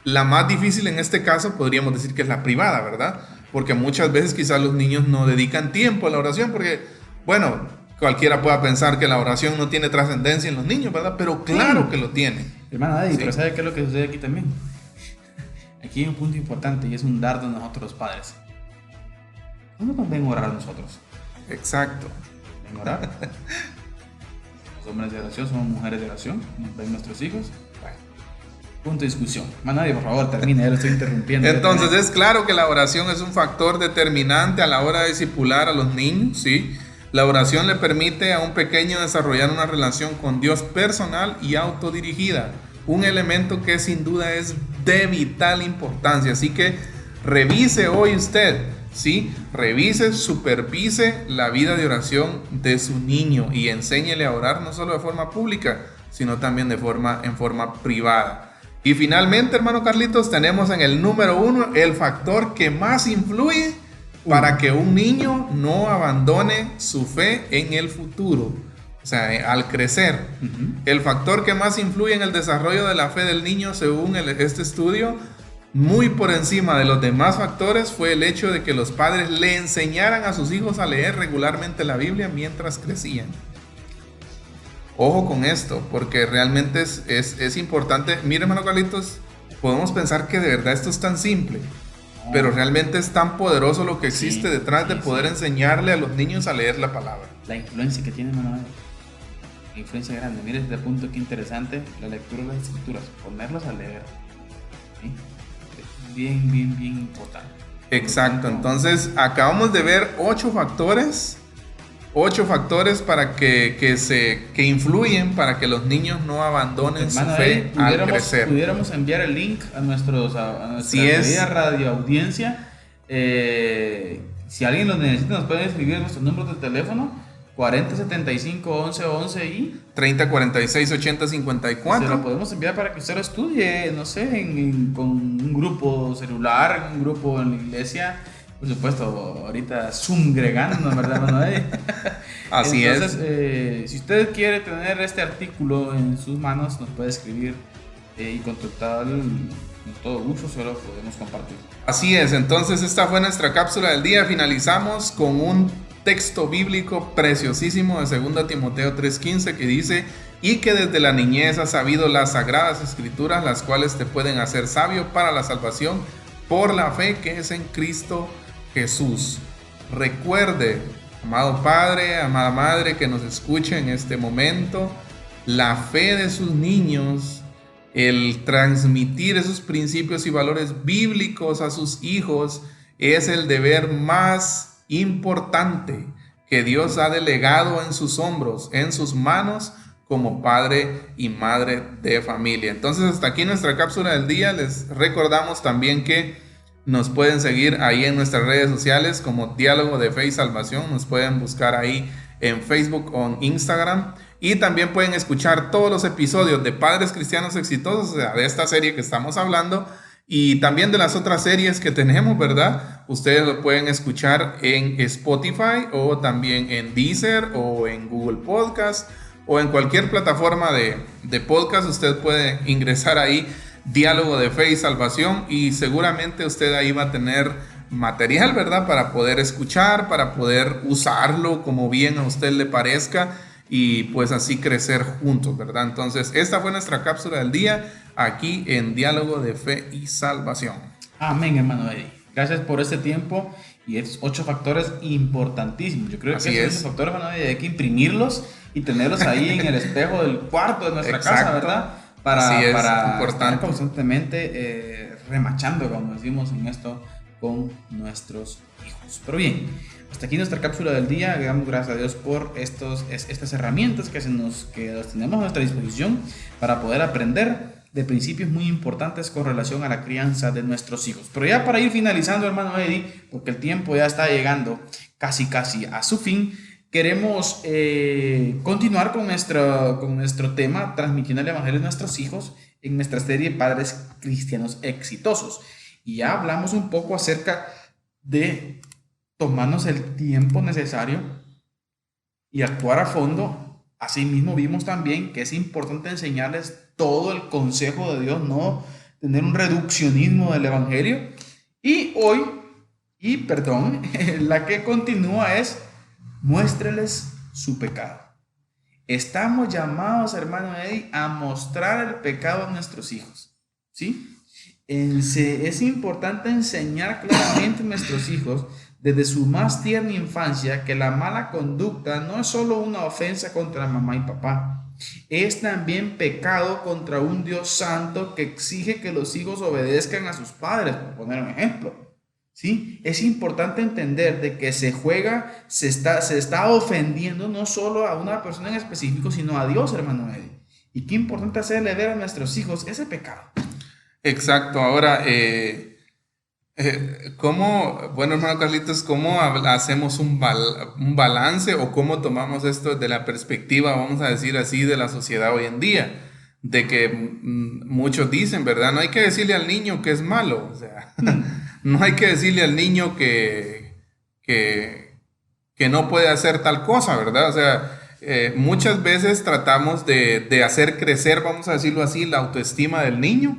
la más difícil en este caso podríamos decir que es la privada, ¿verdad? Porque muchas veces quizás los niños no dedican tiempo a la oración porque, bueno, cualquiera pueda pensar que la oración no tiene trascendencia en los niños, ¿verdad? Pero claro que lo tiene. Hermano Eddie, pero ¿sabe qué es lo que sucede aquí también? Aquí hay un punto importante y es un dardo a nosotros los padres. ¿Cuándo nos ven orar nosotros? Exacto. ¿Ven orar? Somos hombres de oración, somos mujeres de oración, nos ven nuestros hijos. Punto de discusión. Nadie, por favor, termine, ya lo estoy interrumpiendo. Entonces es claro que la oración es un factor determinante a la hora de discipular a los niños, ¿sí? La oración le permite a un pequeño desarrollar una relación con Dios personal y autodirigida, un elemento que sin duda es de vital importancia. Así que revise hoy usted, ¿sí? Revise, supervise la vida de oración de su niño y enséñele a orar no solo de forma pública, sino también en forma privada. Y finalmente, hermano Carlitos, tenemos en el número 1 el factor que más influye para que un niño no abandone su fe en el futuro, o sea, al crecer. El factor que más influye en el desarrollo de la fe del niño, según este estudio, muy por encima de los demás factores fue el hecho de que los padres le enseñaran a sus hijos a leer regularmente la Biblia mientras crecían. Ojo con esto, porque realmente es importante. Mire, hermano Carlitos, podemos pensar que de verdad esto es tan simple, pero realmente es tan poderoso lo que existe detrás de poder enseñarle a los niños a leer la palabra. La influencia que tiene, hermano, la influencia grande. Mire este punto que interesante, la lectura de las escrituras, ponerlos a leer. ¿Sí? Es bien importante. Exacto, entonces acabamos de ver 8 factores para que influyen para que los niños no abandonen su fe al crecer. Pudiéramos enviar el link a nuestra querida radio audiencia. Si alguien lo necesita, nos pueden escribir nuestros números de teléfono 4075-1111 y 3046-8054. Se lo podemos enviar para que usted lo estudie, no sé, con un grupo celular, un grupo en la iglesia. Por supuesto, ahorita Zoom gregando, ¿verdad, hermano? Así Entonces, si usted quiere tener este artículo en sus manos, nos puede escribir y contactar con todo gusto, se lo podemos compartir. Así es, entonces esta fue nuestra cápsula del día. Finalizamos con un texto bíblico preciosísimo de 2 Timoteo 3:15 que dice: y que desde la niñez has sabido las sagradas escrituras, las cuales te pueden hacer sabio para la salvación por la fe que es en Cristo Jesús. Recuerde, amado padre, amada madre que nos escuche en este momento, la fe de sus niños, el transmitir esos principios y valores bíblicos a sus hijos es el deber más importante que Dios ha delegado en sus hombros, en sus manos, como padre y madre de familia. Entonces, hasta aquí nuestra cápsula del día. Les recordamos también que nos pueden seguir ahí en nuestras redes sociales como Diálogo de Fe y Salvación. Nos pueden buscar ahí en Facebook o en Instagram. Y también pueden escuchar todos los episodios de Padres Cristianos Exitosos, o sea, de esta serie que estamos hablando, y también de las otras series que tenemos, ¿verdad? Ustedes lo pueden escuchar en Spotify o también en Deezer o en Google Podcast o en cualquier plataforma de podcast. Usted puede ingresar ahí, Diálogo de Fe y Salvación, y seguramente usted ahí va a tener material, ¿verdad? Para poder escuchar, para poder usarlo como bien a usted le parezca y pues así crecer juntos, ¿verdad? Entonces, esta fue nuestra cápsula del día aquí en Diálogo de Fe y Salvación. Amén, hermano Eddie. Gracias por este tiempo y estos 8 factores importantísimos. Yo creo que esos factores, hermano Eddie, hay que imprimirlos y tenerlos ahí en el espejo del cuarto de nuestra casa, ¿verdad? Para estar constantemente remachando, como decimos en esto, con nuestros hijos. Pero bien, hasta aquí nuestra cápsula del día. Le damos gracias a Dios por estas herramientas que los tenemos a nuestra disposición para poder aprender de principios muy importantes con relación a la crianza de nuestros hijos. Pero ya para ir finalizando, hermano Eddie, porque el tiempo ya está llegando casi a su fin, queremos continuar con nuestro tema, transmitiendo el evangelio a nuestros hijos en nuestra serie Padres Cristianos Exitosos. Y ya hablamos un poco acerca de tomarnos el tiempo necesario y actuar a fondo. Asimismo vimos también que es importante enseñarles todo el consejo de Dios, no tener un reduccionismo del evangelio. Y hoy, la que continúa es: muéstreles su pecado. Estamos llamados, hermano Eddie, a mostrar el pecado a nuestros hijos, ¿sí? Es importante enseñar claramente a nuestros hijos desde su más tierna infancia que la mala conducta no es solo una ofensa contra mamá y papá, es también pecado contra un Dios santo que exige que los hijos obedezcan a sus padres, por poner un ejemplo. ¿Sí? Es importante entender de que se está ofendiendo no solo a una persona en específico, sino a Dios, hermano Eddie. Y qué importante hacerle ver a nuestros hijos ese pecado. Exacto. Ahora, hermano Carlitos, ¿cómo hacemos un balance o cómo tomamos esto de la perspectiva, vamos a decir así, de la sociedad hoy en día? De que muchos dicen, ¿verdad? No hay que decirle al niño que es malo, o sea, no hay que decirle al niño que no puede hacer tal cosa, ¿verdad? O sea, muchas veces tratamos de hacer crecer, vamos a decirlo así, la autoestima del niño,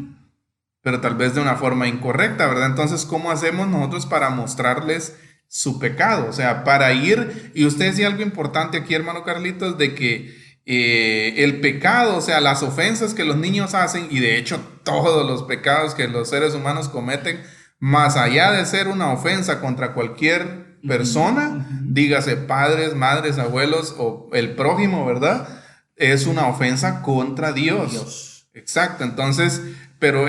pero tal vez de una forma incorrecta, ¿verdad? Entonces, ¿cómo hacemos nosotros para mostrarles su pecado? O sea, para ir, y usted decía algo importante aquí, hermano Carlitos, de que el pecado, o sea, las ofensas que los niños hacen, y de hecho todos los pecados que los seres humanos cometen, más allá de ser una ofensa contra cualquier persona, dígase padres, madres, abuelos o el prójimo, ¿verdad? Es una ofensa contra Dios. Exacto, entonces, pero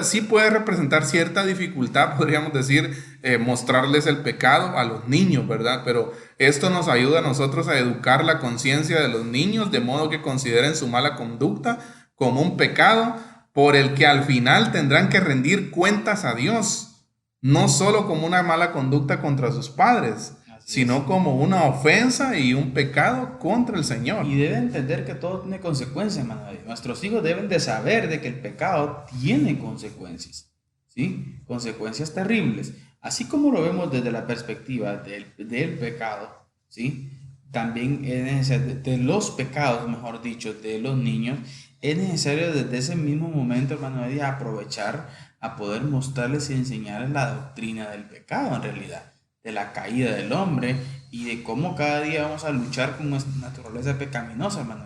sí puede representar cierta dificultad, podríamos decir, mostrarles el pecado a los niños, ¿verdad? Pero esto nos ayuda a nosotros a educar la conciencia de los niños, de modo que consideren su mala conducta como un pecado por el que al final tendrán que rendir cuentas a Dios, no solo como una mala conducta contra sus padres, sino como una ofensa y un pecado contra el Señor. Y deben entender que todo tiene consecuencias, hermano. Nuestros hijos deben de saber de que el pecado tiene consecuencias, ¿sí? Consecuencias terribles. Así como lo vemos desde la perspectiva del pecado, ¿sí? También es necesario, de los pecados, mejor dicho, de los niños, es necesario desde ese mismo momento, hermano, aprovechar a poder mostrarles y enseñarles la doctrina del pecado, en realidad, de la caída del hombre y de cómo cada día vamos a luchar con nuestra naturaleza pecaminosa, hermano.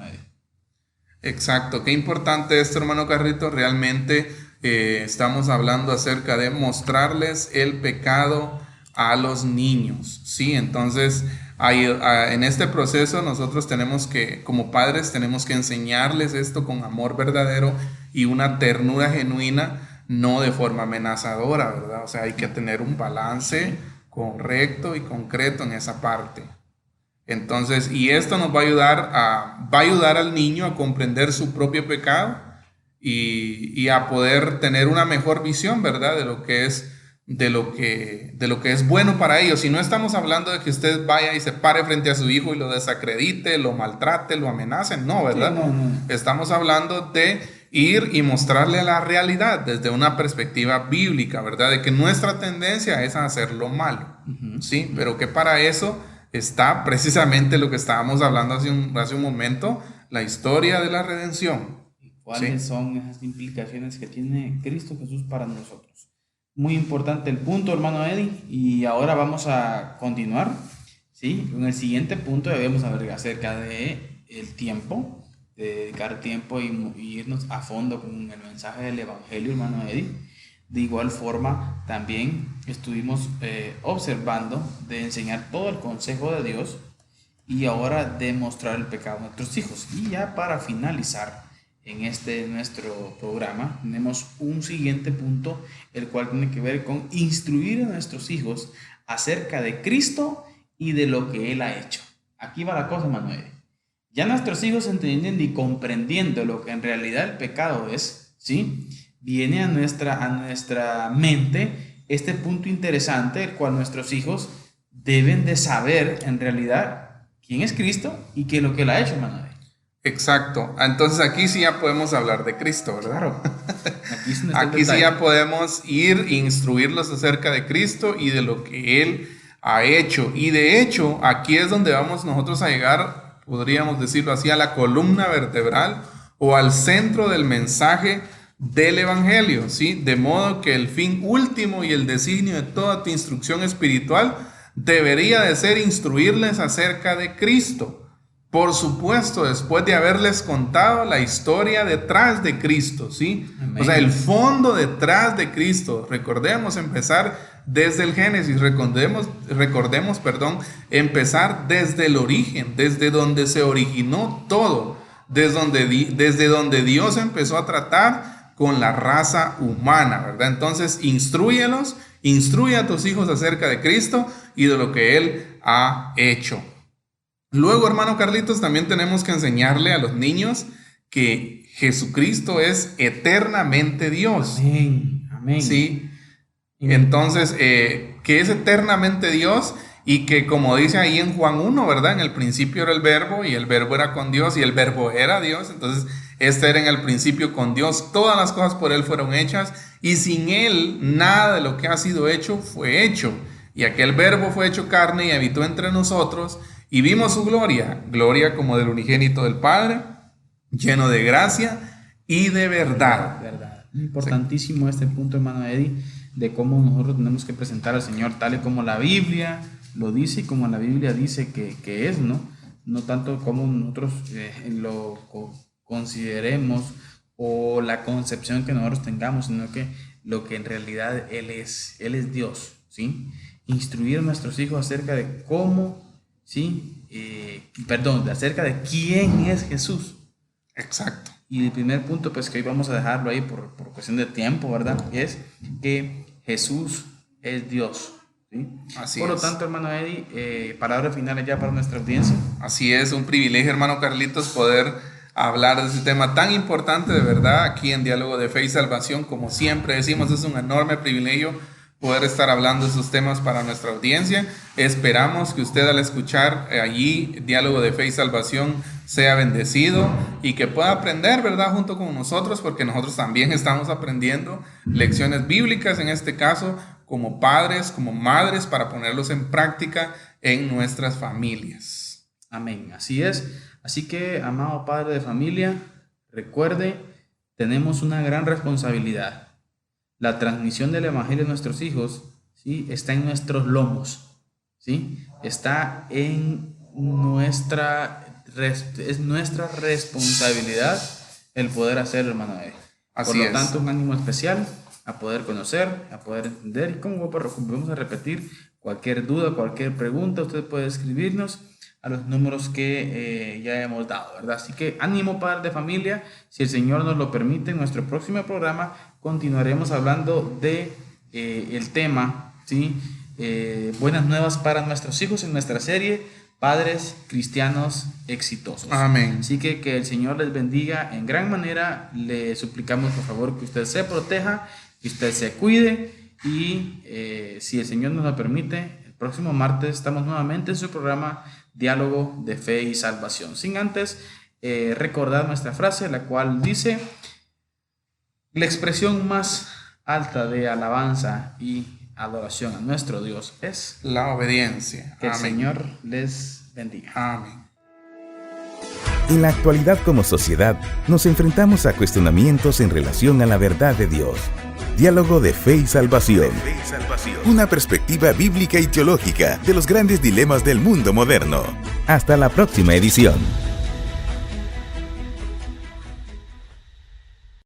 Exacto, qué importante esto, hermano Carrito. Realmente estamos hablando acerca de mostrarles el pecado a los niños, ¿sí? Entonces, en este proceso nosotros tenemos que, como padres, tenemos que enseñarles esto con amor verdadero y una ternura genuina, no de forma amenazadora, ¿verdad? O sea, hay que tener un balance correcto y concreto en esa parte. Entonces, y esto nos va a ayudar al niño a comprender su propio pecado y a poder tener una mejor visión, ¿verdad? De lo que es bueno para ellos. Y no estamos hablando de que usted vaya y se pare frente a su hijo y lo desacredite, lo maltrate, lo amenace, no, ¿verdad? Sí, no. Estamos hablando de ir y mostrarle la realidad desde una perspectiva bíblica, ¿verdad? De que nuestra tendencia es a hacer lo malo, ¿sí? Pero que para eso está precisamente lo que estábamos hablando hace un momento, la historia de la redención. ¿Cuáles son esas implicaciones que tiene Cristo Jesús para nosotros? Muy importante el punto, hermano Eddie, y ahora vamos a continuar, ¿sí? En el siguiente punto debemos hablar acerca de el tiempo, de dedicar tiempo y irnos a fondo con el mensaje del Evangelio, hermano Eddie. De igual forma, también estuvimos observando de enseñar todo el consejo de Dios y ahora de mostrar el pecado a nuestros hijos. Y ya para finalizar en nuestro programa, tenemos un siguiente punto, el cual tiene que ver con instruir a nuestros hijos acerca de Cristo y de lo que Él ha hecho. Aquí va la cosa, Manuel. Ya nuestros hijos entendiendo y comprendiendo lo que en realidad el pecado es, ¿sí? Viene a nuestra mente este punto interesante, el cual nuestros hijos deben de saber en realidad quién es Cristo y qué es lo que Él ha hecho, Manuel. Exacto. Entonces aquí sí ya podemos hablar de Cristo, ¿verdad? Claro. Aquí sí ya podemos ir e instruirlos acerca de Cristo y de lo que Él ha hecho. Y de hecho, aquí es donde vamos nosotros a llegar, podríamos decirlo así, a la columna vertebral o al centro del mensaje del Evangelio, ¿sí? De modo que el fin último y el designio de toda tu instrucción espiritual debería de ser instruirles acerca de Cristo. Por supuesto, después de haberles contado la historia detrás de Cristo, ¿sí? Amén. O sea, el fondo detrás de Cristo. Recordemos empezar desde el Génesis, recordemos, empezar desde el origen, desde donde se originó todo, desde donde Dios empezó a tratar con la raza humana, ¿verdad? Entonces, instruye a tus hijos acerca de Cristo y de lo que Él ha hecho. Luego, hermano Carlitos, también tenemos que enseñarle a los niños que Jesucristo es eternamente Dios. Amén, amén. Sí. Entonces, que es eternamente Dios y que, como dice ahí en Juan 1, ¿verdad? En el principio era el verbo y el verbo era con Dios y el verbo era Dios. Entonces, este era en el principio con Dios. Todas las cosas por Él fueron hechas y sin Él nada de lo que ha sido hecho fue hecho. Y aquel verbo fue hecho carne y habitó entre nosotros. Y vimos su gloria como del unigénito del Padre, lleno de gracia y de verdad. Importantísimo este punto, hermano Eddie, de cómo nosotros tenemos que presentar al Señor tal y como la Biblia lo dice y como la Biblia dice que es, ¿no? No tanto como nosotros lo consideremos o la concepción que nosotros tengamos, sino que lo que en realidad Él es Dios, ¿sí? Instruir a nuestros hijos acerca de cómo, ¿sí? Acerca de quién es Jesús. Exacto. Y el primer punto, pues que hoy vamos a dejarlo ahí por cuestión de tiempo, ¿verdad? Es que Jesús es Dios, ¿sí? Así por lo es. tanto, hermano Eddie, palabras finales ya para nuestra audiencia. Así es, un privilegio, hermano Carlitos, poder hablar de este tema tan importante, de verdad, aquí en Diálogo de Fe y Salvación. Como siempre decimos, es un enorme privilegio poder estar hablando de esos temas para nuestra audiencia. Esperamos que usted, al escuchar allí Diálogo de Fe y Salvación, sea bendecido y que pueda aprender, ¿verdad?, junto con nosotros, porque nosotros también estamos aprendiendo lecciones bíblicas, en este caso, como padres, como madres, para ponerlos en práctica en nuestras familias. Amén, así es. Así que, amado padre de familia, recuerde, tenemos una gran responsabilidad. La transmisión del Evangelio a nuestros hijos, ¿sí?, está en nuestros lomos, ¿sí? Está en es nuestra responsabilidad el poder hacerlo, hermano Eddie. Por lo tanto, un ánimo especial a poder conocer, a poder entender, y como vamos a repetir, cualquier duda, cualquier pregunta, usted puede escribirnos a los números que ya hemos dado, ¿verdad? Así que ánimo, padre de familia. Si el Señor nos lo permite, en nuestro próximo programa continuaremos hablando de el tema, ¿sí? Buenas nuevas para nuestros hijos, en nuestra serie Padres Cristianos Exitosos. Amén. Así que el Señor les bendiga en gran manera. Le suplicamos, por favor, que usted se proteja, que usted se cuide, y si el Señor nos lo permite, el próximo martes estamos nuevamente en su programa Diálogo de Fe y Salvación. Sin antes recordar nuestra frase, la cual dice: la expresión más alta de alabanza y adoración a nuestro Dios es la obediencia. Que el Señor les bendiga. Amén. En la actualidad, como sociedad, nos enfrentamos a cuestionamientos en relación a la verdad de Dios. Diálogo de Fe y Salvación. Una perspectiva bíblica y teológica de los grandes dilemas del mundo moderno. Hasta la próxima edición.